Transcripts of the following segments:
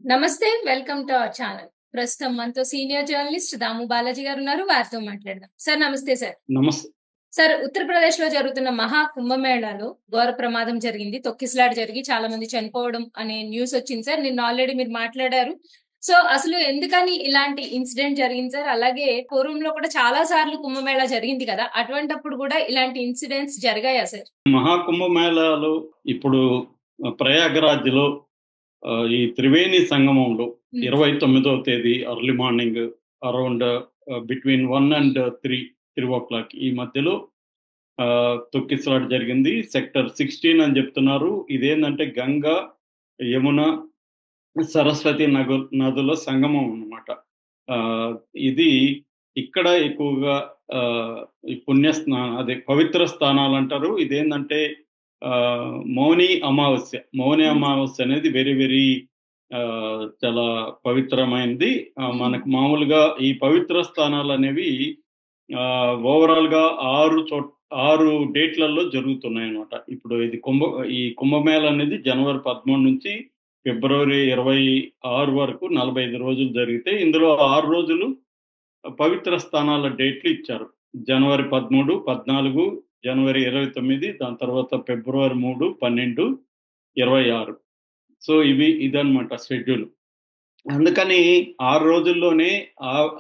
నమస్తే. Welcome to our channel. ప్రస్తుతం మనతో సీనియర్ జర్నలిస్ట్ దాము బాలాజీ గారున్నారు. వారితో మాట్లాడదాం. సార్ నమస్తే సార్. నమస్తే. సార్ ఉత్తరప్రదేశ్‌లో జరుగుతున్న మహా కుంభమేళాలో ఘోర ప్రమాదం జరిగింది. తొక్కిసలాట జరిగి చాలా మంది చనిపోవడం అనే న్యూస్ వచ్చింది సార్. నిన్న ఆల్రెడీ మీరు మాట్లాడారు. సో, అసలు ఎందుకని ఇలాంటి ఇన్సిడెంట్ జరిగింది సార్? అలాగే పూర్వంలో కూడా చాలా సార్లు కుంభమేళా జరిగింది కదా! అటువంటప్పుడు కూడా ఇలాంటి ఇన్సిడెంట్స్ జరిగాయా సార్? మహాకుంభమేళాలో ఇప్పుడు ప్రయాగరాజ్‌లో ఈ త్రివేణి సంగమంలో హ్మ్. 29వ తేదీ early morning around between 1 and 3 ఈ మధ్యలో తొక్కిసలాట జరిగింది. సెక్టర్ 16 అని చెప్తున్నారు. ఇదేందంటే గంగా, యమున, సరస్వతి నదుల సంగమం అన్నమాట. ఆహ్, ఇది ఇక్కడ ఎక్కువగా ఈ అదే పవిత్ర స్థానాలంటారు. ఇదేందంటే మౌని అమావాస్య. మౌని హ్మ్. అమావాస్య అనేది వెరీ వెరీ చాలా పవిత్రమైనది. హ్మ్. మనకు మామూలుగా ఈ పవిత్ర స్థానాలనేవి ఓవరాల్‌గా 6 డేట్‌లలో జరుగుతున్నాయన్నమాట. ఇప్పుడు ఈ కుంభమేళా అనేది జనవరి 13 నుంచి ఫిబ్రవరి 26 వరకు 45 రోజులు జరిగితే, ఇందులో 6 రోజులు పవిత్ర స్థానాల డేట్లు ఇచ్చారు. జనవరి 13, 14, జనవరి 29, దాని తర్వాత ఫిబ్రవరి 3, 12, 26. సో, ఇదన్నమాట షెడ్యూల్. అందుకని 6 రోజుల్లోనే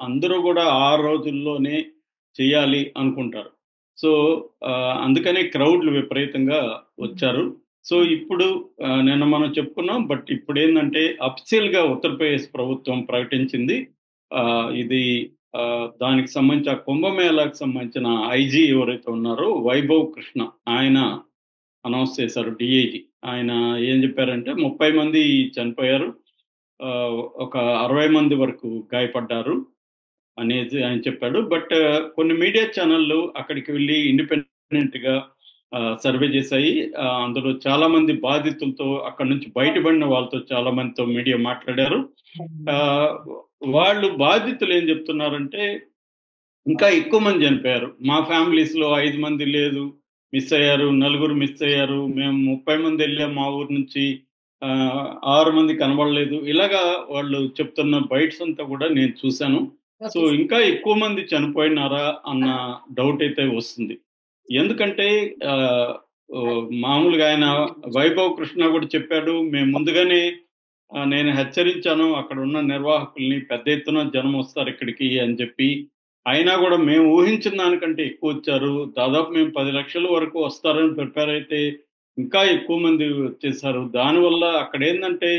అందరూ గూడా 6 రోజుల్లోనే చేయాలి అనుకుంటారు. సో, అందుకనే క్రౌడ్‌లు విపరీతంగా వచ్చారు. సో, ఇప్పుడు నిన్న మనం చెప్పుకున్నాం. బట్ ఇప్పుడేందంటే అఫీషియల్‌గా ఉత్తరప్రదేశ్ ప్రభుత్వం ప్రకటించింది. ఇది దానికి సంబంధించి ఆ కుంభమేళాకు సంబంధించిన ఐజీ ఎవరైతే ఉన్నారో వైభవ్ కృష్ణ ఆయన అనౌన్స్ చేశారు. డీఐజీ. ఆయన ఏం చెప్పారంటే 30 మంది చనిపోయారు. ఒక 60 మంది వరకు గాయపడ్డారు అనేది ఆయన చెప్పాడు. బట్ కొన్ని మీడియా ఛానెల్‌లు అక్కడికి వెళ్లి ఇండిపెండెంట్‌గా సర్వే చేశాయి. అందులో చాలా మంది బాధితులతో అక్కడి నుంచి బయటపడిన వాళ్ళతో చాలా మందితో మీడియా మాట్లాడారు. ఆహ్, వాళ్ళు బాధితులు ఏం చెప్తున్నారంటే ఇంకా ఎక్కువ మంది చనిపోయారు. మా ఫ్యామిలీస్‌లో 5 మంది లేదు. మిస్ అయ్యారు. నలుగురు మిస్ అయ్యారు. మేము 30 మందెళ్ళాం మా ఊరు నుంచి. 6 మంది కనబడలేదు. ఇలాగా వాళ్ళు చెప్తున్న బైట్స్ అంతా కూడా నేను చూసాను. So, okay sir. ఇంకా ఎక్కువ మంది చనిపోయినారా అన్న డౌట్ అయితే వస్తుంది. ఎందుకంటే మామూలుగా ఆయన వైభవ్ కృష్ణ కూడా చెప్పాడు. మేము ముందుగానే నేను హెచ్చరించాను అక్కడున్న నిర్వాహకుల్ని. పెద్ద ఎత్తున జనం వస్తారు ఇక్కడికి అని చెప్పి. అయినా గూడా మేము ఊహించిన దానికంటే ఎక్కువొచ్చారు. దాదాపు మేము 10,00,000 వరకు వస్తారని ప్రిపేర్ అయితే, ఇంకా ఎక్కువ మంది వచ్చేసారు. దానివల్ల అక్కడేందంటే,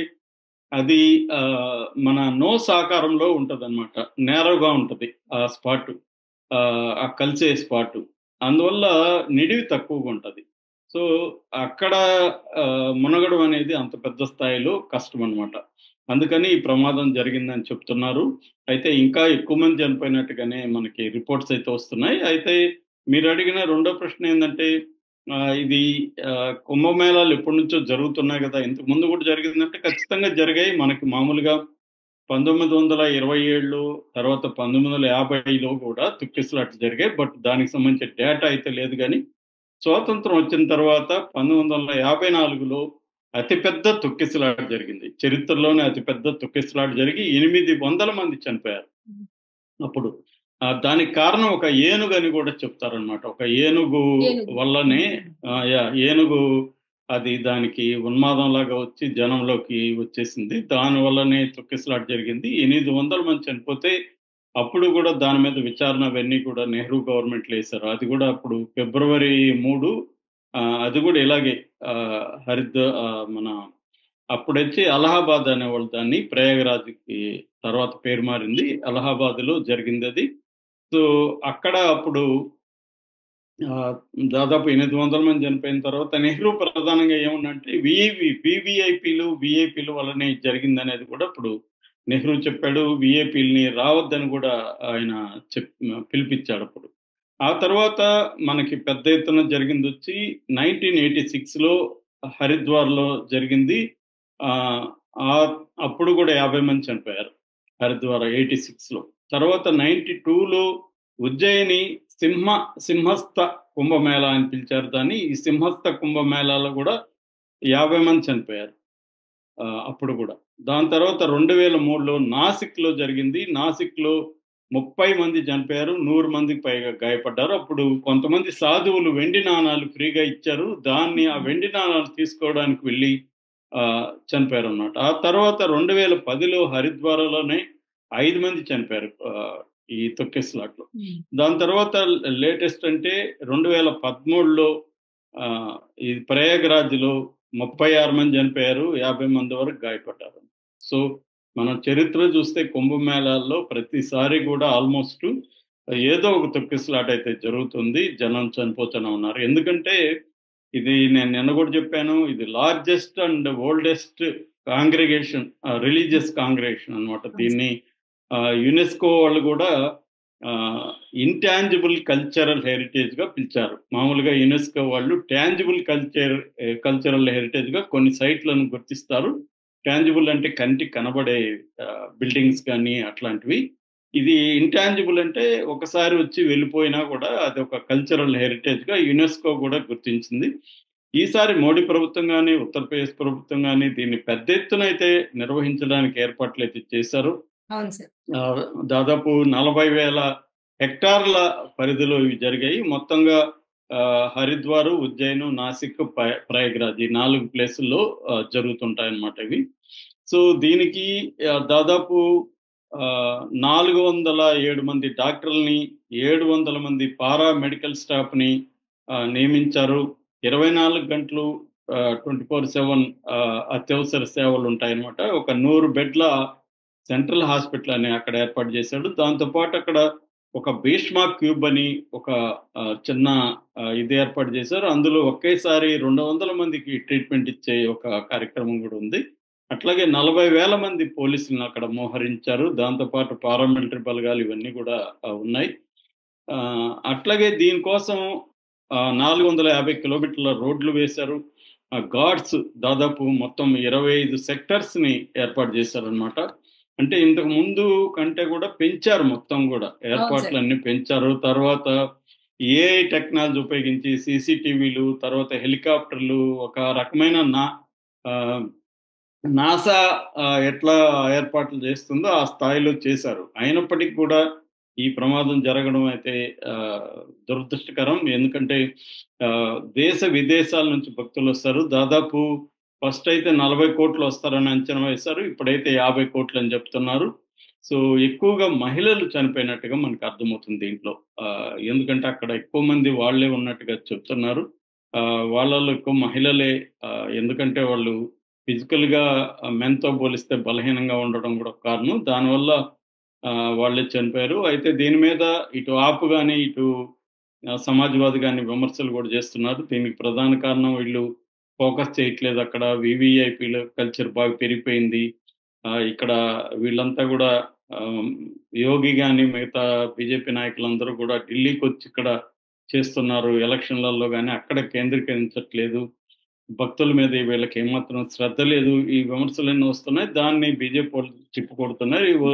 అది మన నోస్ ఆకారంలో ఉంటదనమాట. నేరోగా ఉంటది ఆ స్పాటు. ఆ కలిసే స్పాటు. అందువల్ల నిడివి తక్కువగుంటది. సో, అక్కడ మునగడం అనేది అంత పెద్ద స్థాయిలో కష్టమనమాట. అందుకని ఈ ప్రమాదం జరిగిందని చెప్తున్నారు. అయితే ఇంకా ఎక్కువ మంది చనిపోయినట్టుగానే మనకి రిపోర్ట్స్ అయితే వస్తున్నాయి. అయితే మీరడిగిన రెండో ప్రశ్న ఏందంటే ఇది కుంభమేళాలు ఎప్పటినుంచో జరుగుతున్నాయి గదా! ఇంతకు ముందు గూడా జరిగిందంటే ఖచ్చితంగా జరిగాయి. మనకి మామూలుగా 1927 తర్వాత 1950లో గూడా తొక్కిసలాటలు జరిగాయి. బట్ దానికి సంబంధించిన డేటా అయితే లేదు గానీ, స్వాతంత్రం వచ్చిన తర్వాత 1954లో అతిపెద్ద తొక్కిసలాట జరిగింది. చరిత్రలోనే అతిపెద్ద తొక్కిసలాట జరిగి 800 మంది చనిపోయారు. అప్పుడు దానికి కారణం ఒక ఏనుగని గూడా చెప్తారనమాట. ఒక ఏనుగు ఏనుగు. వల్లనే ఏనుగు అది దానికి ఉన్మాదంలాగా వచ్చి జనంలోకి వచ్చేసింది. దాని వల్లనే తొక్కిసలాట జరిగింది. 800 మంది చనిపోతే అప్పుడు గూడా దాని మీద విచారణ అవన్నీ కూడా నెహ్రూ గవర్నమెంట్‌లో అది గూడా అప్పుడు ఫిబ్రవరి 3 అది గూడా ఇలాగే మన అప్పుడొచ్చి అలహాబాద్ అనేవాళ్ళు దాన్ని. ప్రయాగరాజ్‌కి తర్వాత పేరు మారింది. అలహాబాద్‌లో జరిగిందది. సో, అక్కడ అప్పుడు ఆహ్, దాదాపు 800 మంది చనిపోయిన తర్వాత నెహ్రూ ప్రధానంగా ఏమన్నంటే వీఐపీలు వల్లనే ఇది జరిగిందనేది కూడా ఇప్పుడు నెహ్రూ చెప్పాడు. వీఐపీలని రావద్దని గూడా ఆయన పిలిపిచ్చాడప్పుడు. ఆ తర్వాత మనకి పెద్ద ఎత్తున జరిగిందొచ్చి 1986లో హరిద్వార్‌లో జరిగింది. ఆహ్, ఆహ్, అప్పుడు గూడా 50 మంది చనిపోయారు. హరిద్వార్ 86లో. తర్వాత 92లో ఉజ్జయిని సింహ సింహస్థ కుంభమేళా అని పిలిచారు దాన్ని. ఈ సింహస్థ కుంభమేళాలో గూడా 50 మంది చనిపోయారు. అప్పుడు కూడా. దాని తర్వాత 2003లో నాసిక్‌లో జరిగింది. నాసిక్‌లో 30 మంది చనిపోయారు. 100 మందికి పైగా గాయపడ్డారు. అప్పుడు కొంతమంది సాధువులు వెండి నాణాలు ఫ్రీగా ఇచ్చారు. ఆ వెండి నాణాలు తీసుకోవడానికి వెళ్లి చనిపోయారన్నమాట. ఆ తర్వాత 2010లో హరిద్వార్‌లోనే 5 మంది చనిపోయారు. ఈ తొక్కిసలాటలో. దాని తర్వాత లేటెస్ట్ అంటే 2013లో ఆహ్, ఈ ప్రయాగ్‌రాజ్‌లో 36 మంది చనిపోయారు. 50 మంది వరకు గాయపడ్డారు. సో, మనం చరిత్ర చూస్తే కుంభమేళాల్లో ప్రతిసారి కూడా ఆల్‌మోస్ట్ ఏదో ఒక తొక్కిసలాట అయితే జరుగుతుంది. జనం చనిపోతూనే ఉన్నారు. ఎందుకంటే నేను నిన్న కూడా చెప్పాను. ఇది largest and oldest religious congregation అన్నమాట. దీన్ని యునెస్కో వాళ్ళు కూడా ఇంటాంజిబుల్ కల్చరల్ హెరిటేజ్‌గా పిలిచారు. మామూలుగా యునెస్కో వాళ్ళు టాంజిబుల్ కల్చరల్ హెరిటేజ్‌గా కొన్ని సైట్‌లను గుర్తిస్తారు. టాంజిబుల్ అంటే కంటికి కనబడే బిల్డింగ్స్ కానీ అట్లాంటివి. ఇది ఇంటాంజిబుల్ అంటే ఒకసారి వచ్చి వెళ్ళిపోయినా కూడా అదొక కల్చరల్ హెరిటేజ్‌గా యునెస్కో కూడా గుర్తించింది. ఈసారి మోడీ ప్రభుత్వం గాని, ఉత్తరప్రదేశ్ ప్రభుత్వం గాని దీన్ని పెద్ద ఎత్తునైతే నిర్వహించడానికి ఏర్పాట్లయితే చేశారు. అవును సార్. దాదాపు 40,000 హెక్టార్ల పరిధిలో ఇవి జరిగాయి. మొత్తంగా హరిద్వార్, ఉజ్జయిన్, నాసిక్, ప్రయాగ్‌రాజ్ ఈ 4 ప్లేసుల్లో జరుగుతుంటాయన్నమాట ఇవి. సో, దీనికి దాదాపు 407 మంది డాక్టర్‌లని, 700 మంది పారా మెడికల్ స్టాఫ్‌ని నియమించారు. 24 గంటలు 24/7 అత్యవసర సేవలుంటాయన్నమాట. ఒక 100 బెడ్ల సెంట్రల్ హాస్పిటల్ అని అక్కడ ఏర్పాటు చేశాడు. దాంతో పాటు అక్కడ ఒక భీష్మ క్యూబ్ అని ఒక చిన్న ఇది ఏర్పాటు చేశారు. అందులో ఒకేసారి 200 మందికి ట్రీట్మెంట్ ఇచ్చే ఒక కార్యక్రమం కూడా ఉంది. అట్లాగే 40,000 మంది పోలీసులను అక్కడ మోహరించారు. దాంతో పాటు పారామిలిటరీ బలగాలు ఇవన్నీ కూడా ఉన్నాయి. అట్లాగే దీనికోసం 450 కిలోమీటర్ల రోడ్లు వేశారు. గార్డ్స్ దాదాపు మొత్తం 25 సెక్టర్స్‌ని ఏర్పాటు చేశారన్నమాట. అంటే ఇంతకు ముందు కంటే కూడా పెంచారు మొత్తం గూడా. అవును సార్. ఏర్పాట్లన్నీ పెంచారు. తర్వాత ఏఐ టెక్నాలజీ ఉపయోగించి సీసీటీవీలు, తర్వాత హెలికాప్టర్లు ఒక రకమైన ఆహ్, నాసా ఎట్లా ఏర్పాట్లు చేస్తుందో ఆ స్థాయిలో చేశారు. అయినప్పటికి కూడా ఈ ప్రమాదం జరగడం అయితే దురదృష్టకరం. ఎందుకంటే దేశ విదేశాల నుంచి భక్తులొస్తారు. దాదాపు ఫస్ట్ అయితే 40,00,00,000 వస్తారని అంచనా వేశారు. ఇప్పుడైతే 50,00,00,000 అని చెప్తున్నారు. సో, ఎక్కువగా మహిళలు చనిపోయినట్టుగా మనకు అర్థమవుతుంది దీంట్లో. ఎందుకంటే అక్కడ ఎక్కువ మంది వాళ్ళే ఉన్నట్టుగా చెప్తున్నారు. వాళ్ళలో ఎక్కువ మహిళలే. ఎందుకంటే వాళ్ళు ఫిజికల్‌గా మెన్‌తో పోలిస్తే బలహీనంగా ఉండడం కూడా ఒక కారణం. దానివల్ల వాళ్ళే చనిపోయారు. అయితే దీని మీద ఇటు ఆప్ గాని, ఇటు సమాజ్‌వాదీ గాని విమర్శలు కూడా చేస్తున్నారు. దీనికి ప్రధాన కారణం వీళ్ళు ఫోకస్ చేయట్లేదు అక్కడ. వీవీఐపీల కల్చర్ బాగా పెరిగిపోయింది. ఇక్కడ వీళ్ళంతా గూడా ఆహ్, యోగి గాని, మిగతా బీజేపీ నాయకులందరూ గూడా ఢిల్లీకొచ్చి ఇక్కడ చేస్తున్నారు. ఎలక్షన్‌లలో గాని అక్కడ కేంద్రీకరించట్లేదు. భక్తుల మీద వీళ్ళకి ఏమాత్రం శ్రద్ధ లేదు. ఈ విమర్శలన్నీ వస్తున్నాయి. దాన్ని బీజేపీ వాళ్ళు తిప్పికొడుతున్నారు. ఇవి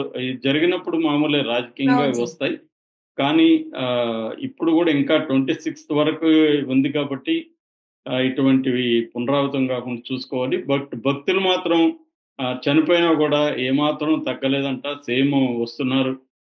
జరిగినప్పుడు మామూలే రాజకీయంగా అవును ఇవి సార్. వస్తాయి. కానీ ఇప్పుడు గూడా ఇంకా 26థ్ వరకు ఉంది కాబట్టి ఇటువంటివి పునరావృతం కాకుండా చూసుకోవాలి. బట్ భక్తులు మాత్రం చనిపోయినా గూడా ఏమాత్రం తగ్గలేదంట. సేమ్ వస్తున్నారు.